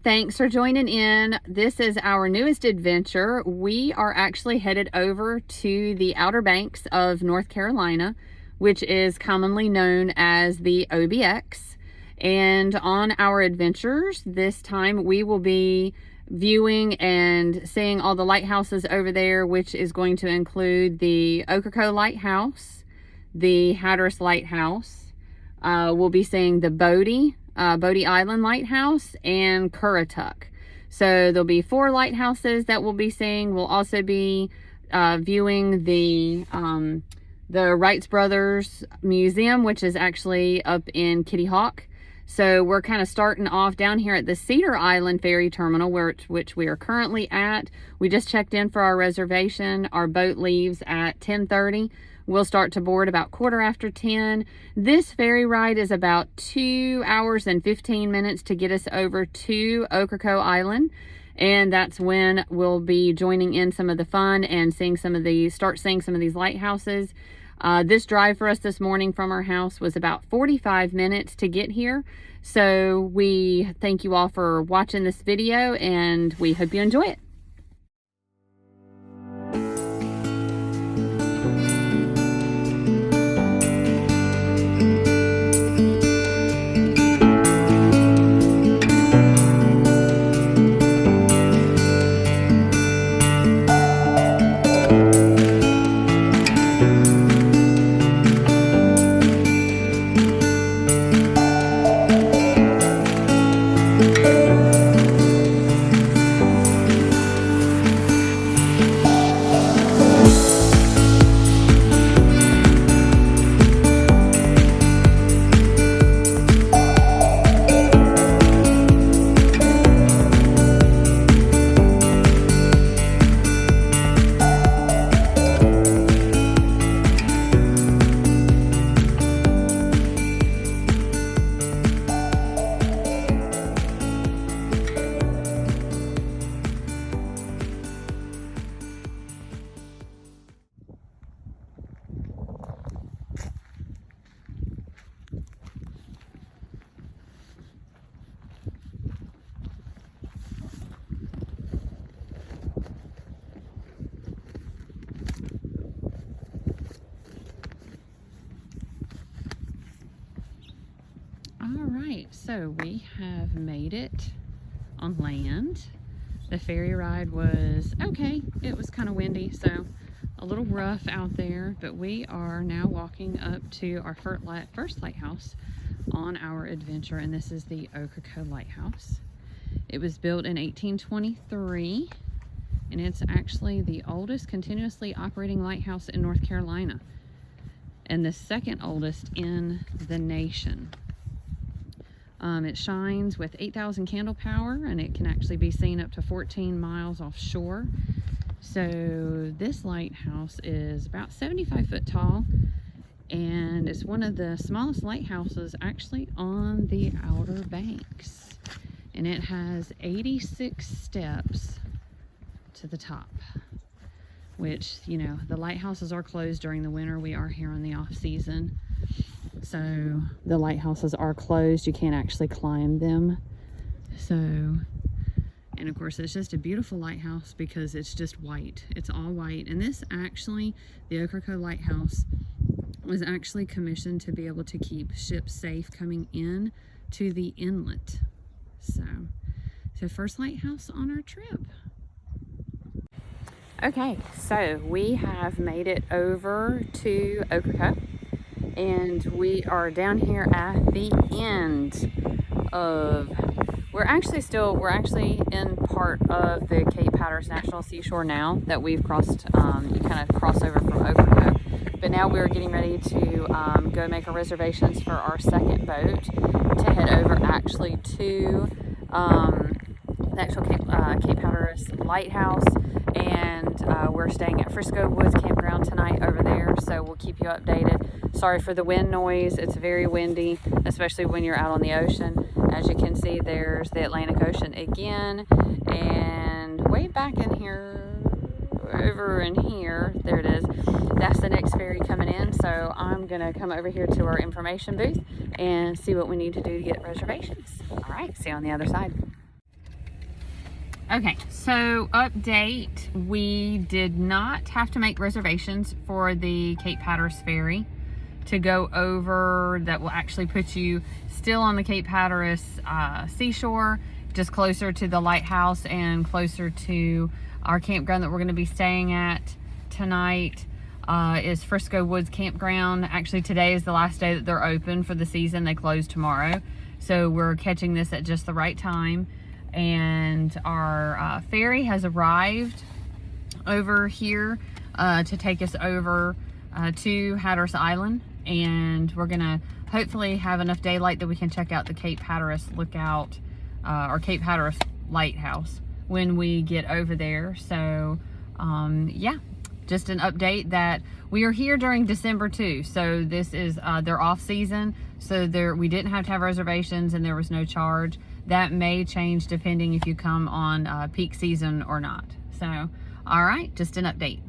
Thanks for joining in. This is our newest adventure. We are actually headed over to the Outer Banks of North Carolina, which is commonly known as the OBX. And on our adventures this time, we will be viewing and seeing all the lighthouses over there, which is going to include the Ocracoke Lighthouse, the Hatteras Lighthouse. We'll be seeing the Bodie Island Lighthouse and Currituck. So there'll be 4 lighthouses that we'll be seeing. We'll also be viewing the Wright Brothers Museum, which is actually up in Kitty Hawk. So we're kind of starting off down here at the Cedar Island Ferry Terminal, which we are currently at. We just checked in for our reservation. Our boat leaves at 10:30. We'll start to board about 10:15. This ferry ride is about 2 hours and 15 minutes to get us over to Ocracoke Island. And that's when we'll be joining in some of the fun and start seeing some of these lighthouses. This drive for us this morning from our house was about 45 minutes to get here. So we thank you all for watching this video, and we hope you enjoy it. So we have made it on land. The ferry ride was okay. It was kind of windy, so a little rough out there, but we are now walking up to our first lighthouse on our adventure, and this is the Ocracoke Lighthouse. It was built in 1823, and it's actually the oldest continuously operating lighthouse in North Carolina and the second oldest in the nation. It shines with 8,000 candle power, and it can actually be seen up to 14 miles offshore. So this lighthouse is about 75 foot tall, and it's one of the smallest lighthouses actually on the Outer Banks. And it has 86 steps to the top, which, you know, the lighthouses are closed during the winter. We are here in the off season. So the lighthouses are closed. You can't actually climb them. So, and of course it's just a beautiful lighthouse because it's just white. It's all white. And this actually, the Ocracoke Lighthouse was actually commissioned to be able to keep ships safe coming in to the inlet. So first lighthouse on our trip. Okay, so we have made it over to Ocracoke. And we are down here at the end of, we're actually in part of the Cape Hatteras National Seashore now that we've crossed. You kind of cross over from Ocracoke, but now we're getting ready to go make our reservations for our second boat to head over actually to the actual Cape Hatteras Lighthouse. And we're staying at Frisco Woods Campground tonight over there, so we'll keep you updated. Sorry for the wind noise. It's very windy, especially when you're out on the ocean. As you can see, there's the Atlantic Ocean again, and way back in here, over in here, there it is. That's the next ferry coming in, so I'm gonna come over here to our information booth and see what we need to do to get reservations. All right, see you on the other side. Okay, so update, we did not have to make reservations for the Cape Hatteras ferry to go over. That will actually put you still on the Cape Hatteras seashore, just closer to the lighthouse and closer to our campground that we're going to be staying at tonight. Is Frisco Woods Campground. Actually, today is the last day that they're open for the season. They close tomorrow, so we're catching this at just the right time. And our ferry has arrived over here to take us over to Hatteras Island, and we're gonna hopefully have enough daylight that we can check out the Cape Hatteras lookout or Cape Hatteras Lighthouse when we get over there. So yeah, just an update that we are here during December too. So this is their off season, so we didn't have to have reservations and there was no charge. That may change depending if you come on peak season or not. So, all right, just an update.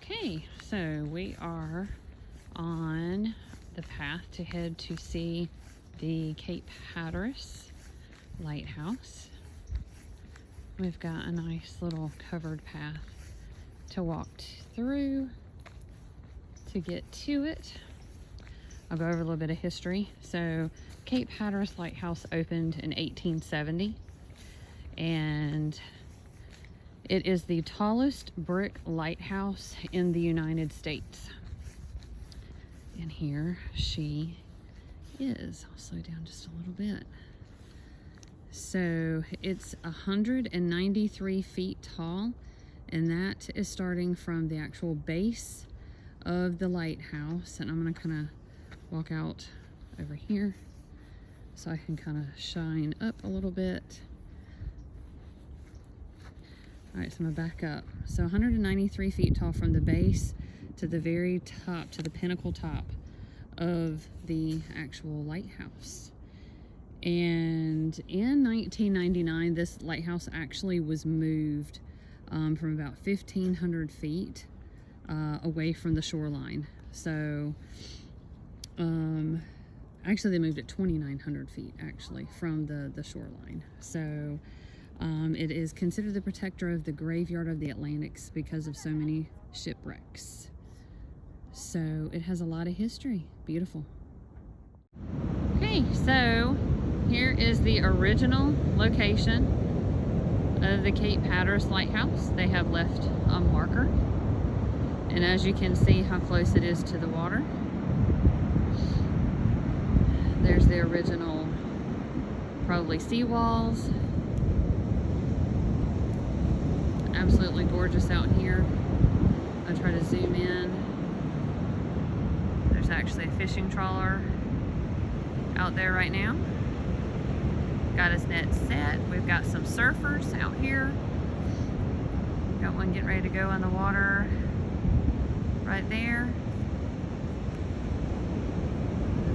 Okay, so we are on the path to head to see the Cape Hatteras Lighthouse. We've got a nice little covered path to walk through to get to it. I'll go over a little bit of history. So Cape Hatteras Lighthouse opened in 1870, and it is the tallest brick lighthouse in the United States. And here she is. I'll slow down just a little bit. So it's 193 feet tall, and that is starting from the actual base of the lighthouse. And I'm gonna kind of walk out over here so I can kind of shine up a little bit. All right, so I'm gonna back up. So 193 feet tall from the base to the very top, to the pinnacle top of the actual lighthouse. And in 1999, this lighthouse actually was moved from about 1,500 feet away from the shoreline. So Actually, they moved it 2,900 feet, actually, from the shoreline. So it is considered the protector of the graveyard of the Atlantics because of so many shipwrecks. So it has a lot of history. Beautiful. Okay, so here is the original location of the Cape Hatteras Lighthouse. They have left a marker, and as you can see how close it is to the water. There's the original, probably seawalls. Absolutely gorgeous out here. I'll try to zoom in. There's actually a fishing trawler out there right now. Got his net set. We've got some surfers out here. Got one getting ready to go in the water right there.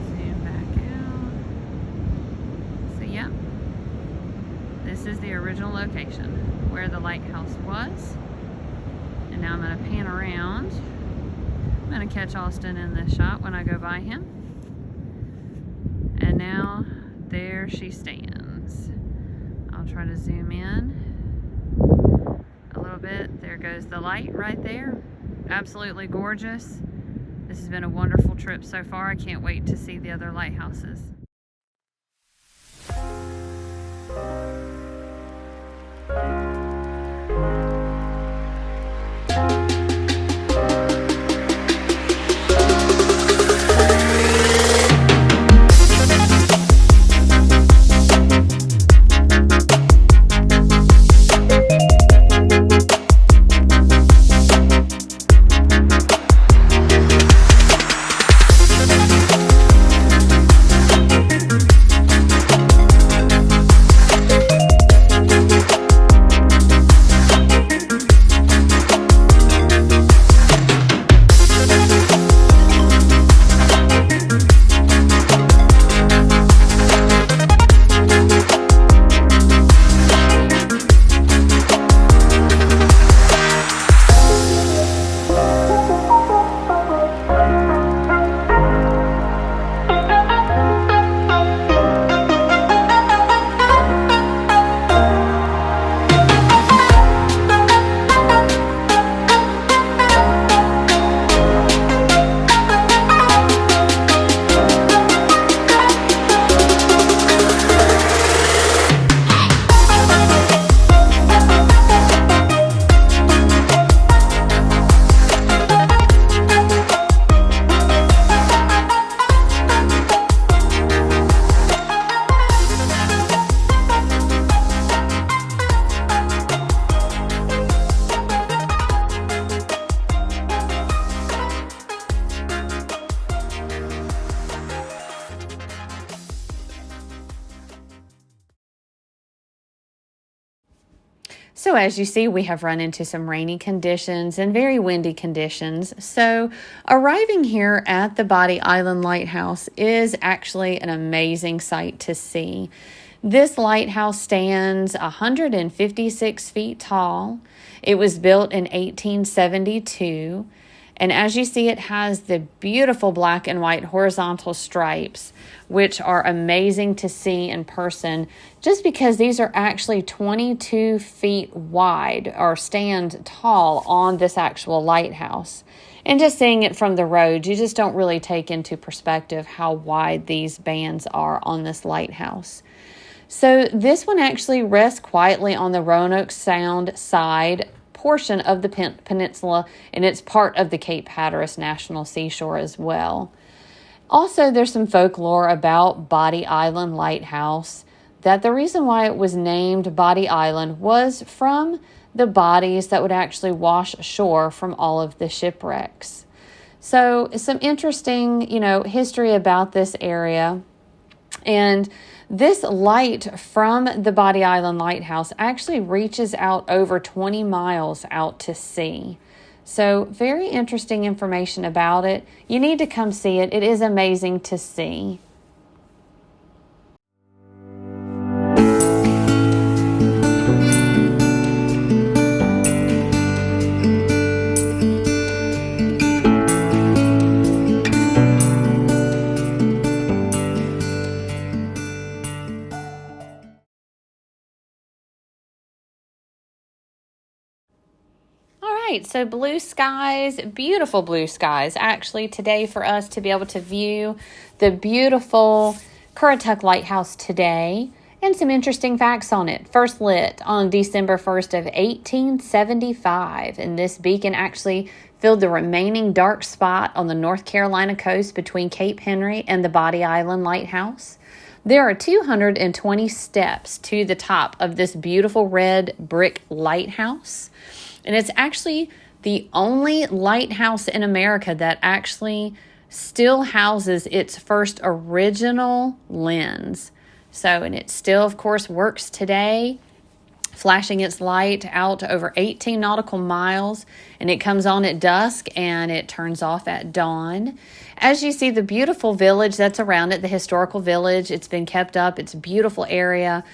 Zoom back out. So yeah, this is the original location where the lighthouse was. And now I'm going to pan around. I'm going to catch Austin in this shot when I go by him. And now there she stands. I'll try to zoom in a little bit. There goes the light right there. Absolutely gorgeous. This has been a wonderful trip so far. I can't wait to see the other lighthouses. So as you see, we have run into some rainy conditions and very windy conditions. So arriving here at the Bodie Island Lighthouse is actually an amazing sight to see. This lighthouse stands 156 feet tall. It was built in 1872. And as you see, it has the beautiful black and white horizontal stripes, which are amazing to see in person, just because these are actually 22 feet wide or stand tall on this actual lighthouse. And just seeing it from the road, you just don't really take into perspective how wide these bands are on this lighthouse. So this one actually rests quietly on the Roanoke Sound side portion of the peninsula, and it's part of the Cape Hatteras National Seashore as well. Also, there's some folklore about Bodie Island Lighthouse, that the reason why it was named Bodie Island was from the bodies that would actually wash ashore from all of the shipwrecks. So some interesting, history about this area. And this light from the Bodie Island Lighthouse actually reaches out over 20 miles out to sea. So very interesting information about it. You need to come see it. It is amazing to see. right, so blue skies, beautiful blue skies actually today for us to be able to view the beautiful Currituck Lighthouse today, and some interesting facts on it. First lit on December 1st of 1875, and this beacon actually filled the remaining dark spot on the North Carolina coast between Cape Henry and the Bodie Island Lighthouse. There are 220 steps to the top of this beautiful red brick lighthouse, and it's actually the only lighthouse in America that actually still houses its first original lens. So, and it still, of course, works today, flashing its light out over 18 nautical miles, and it comes on at dusk and it turns off at dawn. As you see, the beautiful village that's around it, the historical village, it's been kept up. It's a beautiful area.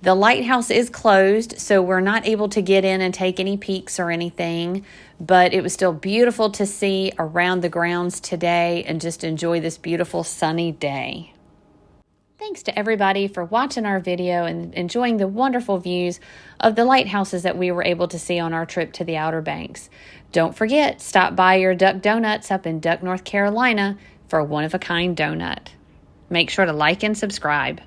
The lighthouse is closed, so we're not able to get in and take any peeks or anything, but it was still beautiful to see around the grounds today and just enjoy this beautiful sunny day. Thanks to everybody for watching our video and enjoying the wonderful views of the lighthouses that we were able to see on our trip to the Outer Banks. Don't forget, stop by your Duck Donuts up in Duck, North Carolina for a one-of-a-kind donut. Make sure to like and subscribe.